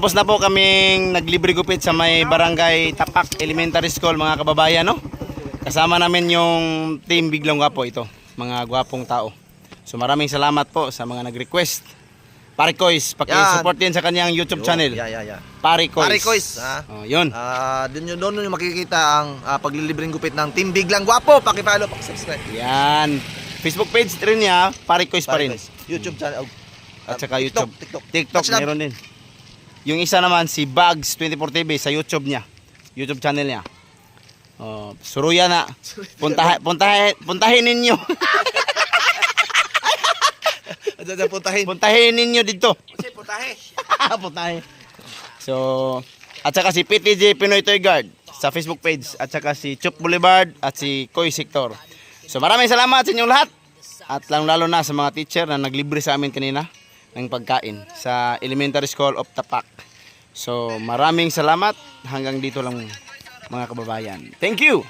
Tapos na po kaming naglibre gupit sa may barangay Tapak Elementary School mga kababayan, no? Kasama namin yung team Biglang Gwapo ito, mga gwapong tao. So maraming salamat po sa mga nag-request. Pare Kois, paki-support din sa kanyang YouTube channel. Pare Kois. Pare Kois, yun. doon yung makikita ang paglilibreng gupit ng Team Biglang Gwapo. Paki-follow, paki-subscribe. Yan. Facebook page rin niya, Pare Kois pa rin. YouTube channel. At saka YouTube. TikTok meron din. Yung isa naman si Bugs 24 TV sa YouTube niya. YouTube channel niya. Suruya na. Puntahin ninyo. Puntahin ninyo dito. Puntahin. So, at saka si PTJ Pinoy Toy Guard sa Facebook page. At saka si Chup Boulevard at si Koy Sector. So, maraming salamat sa inyong lahat. At lalo na sa mga teacher na naglibre sa amin kanina ng pagkain sa Elementary School of Tapak. So maraming salamat, hanggang dito lang mga kababayan. Thank you!